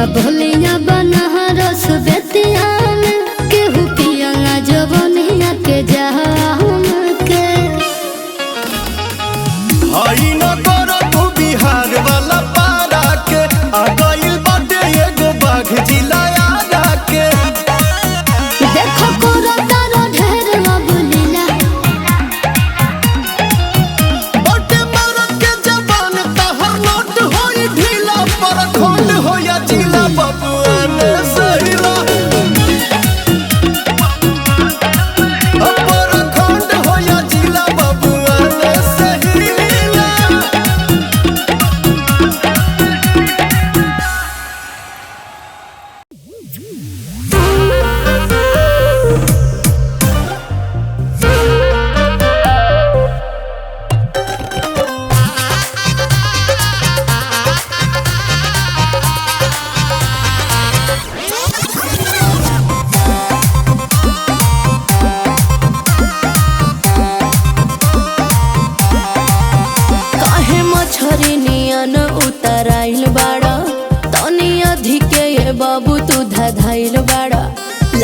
मीठा बोलिया बनारस बेतिया में केहू पिया जवनिया के जाम के हई न कर तू बिहार वाला पारा के आ गइल बाटे एगो बाघ जिला आगा के देखो कोरा तारा ढेर बोलिला बटे मरद के जबान तहर नोट होई ढीला पर खोल होया जिला बबुआ ने सहिला पर खोल होया जिला बबुआ ने सहिला। काहे मछरी नियन उतराइल बाड़ा तनी अधिके ये बाबू तू धधाइल बाड़ा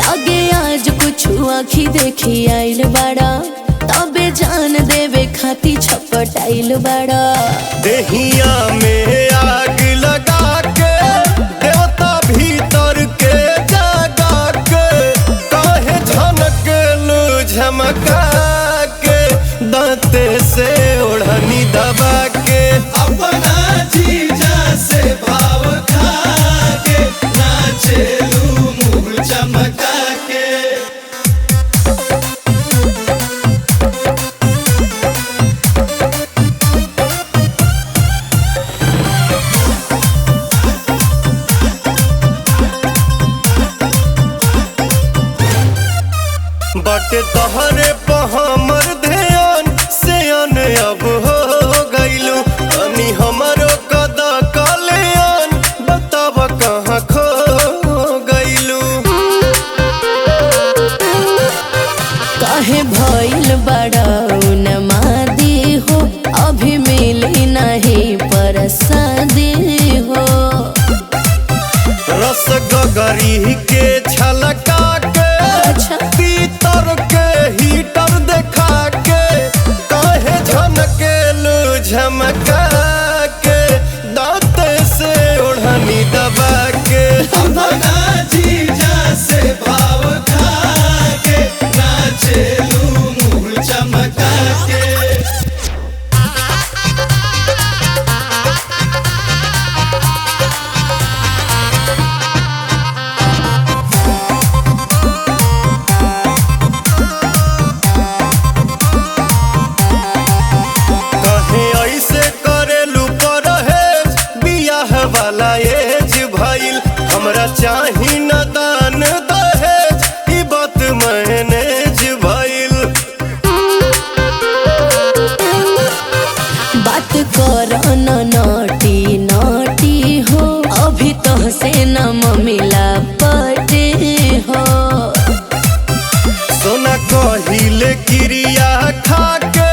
लागे आज कुछ आँखी देखी आइल बाड़ा तबे जान देवे खाती छपटाइल बाड़ा देहिया में आग लगा के देवता भीतर के जगा के काहे झनकेलू झमका के दांते से ओढ़नी दबा के अपना जीजा से भाव खा के नाचेलू मुंह चमका के। बटे तहरे पे हमर ध्यान से अन अब हो गइलू तनी हमरो कदा कल्याण बताव कहाँ खो गइलू। काहे भइल बाड़ा उन्मादी हो अभी मिली नहीं परसादी हो रस गगरी के छलका के अच्छा। पीतर के हीटर देखा के काहे झनकेलू झमका के दांते से ओढ़नी दबा के अपना जीजा से भाव खा के नाचेलू मुंह चमका के। कहे ऐसे करेलू परहेज बियाह वाला एज भइल हमरा चाही न दान दहेज ई बात मैनेज भइल। बात कर न नटी नटी हो अभी तो से न मिला पटे हो सोना कहिले क्रिया खा के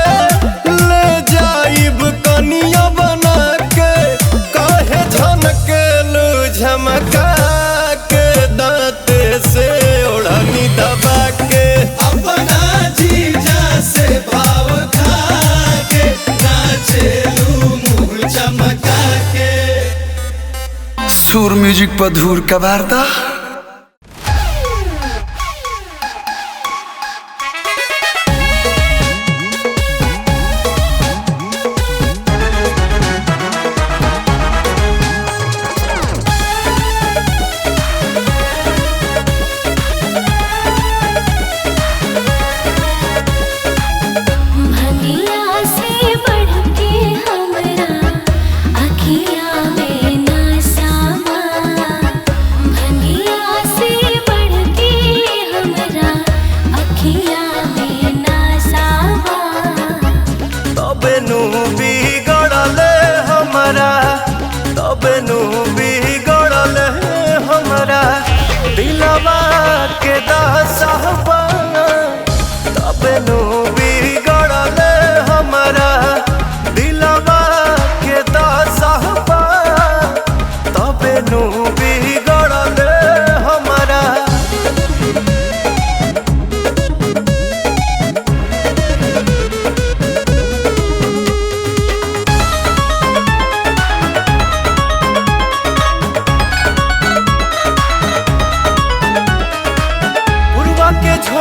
ले जाइब कनिया बना के काहे झनकेलू झमका के दांते से ओढ़नी दबा के अपना जीजा से भाव खा के नाचेलू मुंह चमका के। सुर म्यूजिक पर धूर का वार्ता। भंगिया से बढ़ के हमरा अखिया में नसावा भंगिया से बढ़ के हमरा अखिया में नसावा तबे नु बिगड़ले हमरा तबे नु बिगड़ले हमरा दिलवा के दसहबा तबे नु बिगड़ले हमरा दिलवा के दसहबा तबे नु बिगड़ले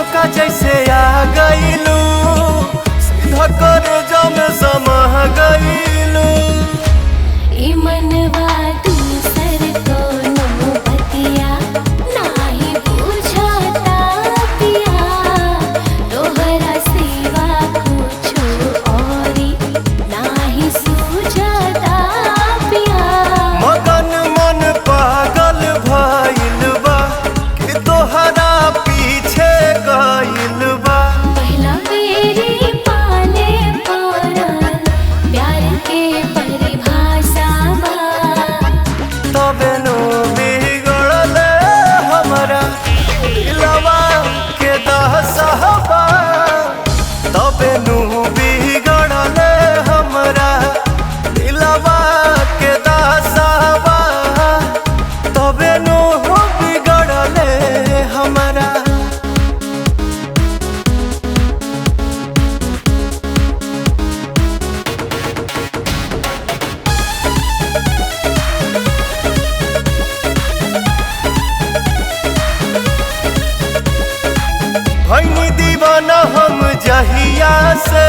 झोंका जैसे आ गईलू, सीधा कर जम समा गईलू। ई मनवा दूसर कोनो बतिया नाही बुझता पिया, तोहरा सिवा कुछो औरी नाही सूझता पिया। मगन मन पागल भइल बा कि तोहरा पीछे गइल बा। पहिला बेरी पाले पड़ल प्यार के परिभाषा बा, तबे नु बिगड़ल हमरा दिलवा के दहसहबा। तबे नु बिगड़ल हमरा दिलवा के दहसहबा। तबे नु बिगड़ल हमरा। भइनी दीवाना हम जहिया से,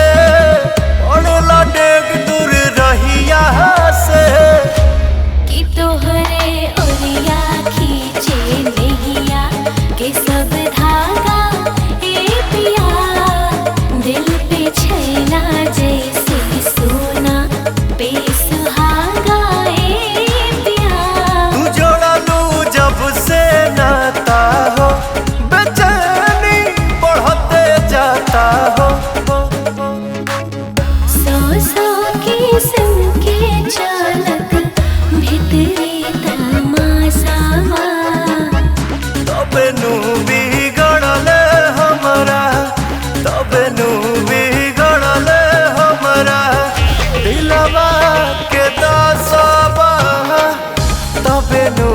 पड़ला डेग दूर रहिया से। कि तोहरे ओरिया खींचे नैया के सब धागा ए पिया, दिल पे छैला जैसे सोना पे सुहागा ए पिया। तू जोड़लू जब से नाता हो, बेचैनी बढ़ते जाता हो। सौ सौ किस्म के चालक भीतरी तमाशावा, तबे नु बिगड़ल हमरा। तबे नु बिगड़ल हमरा दिलवा के दसबा। तबे नु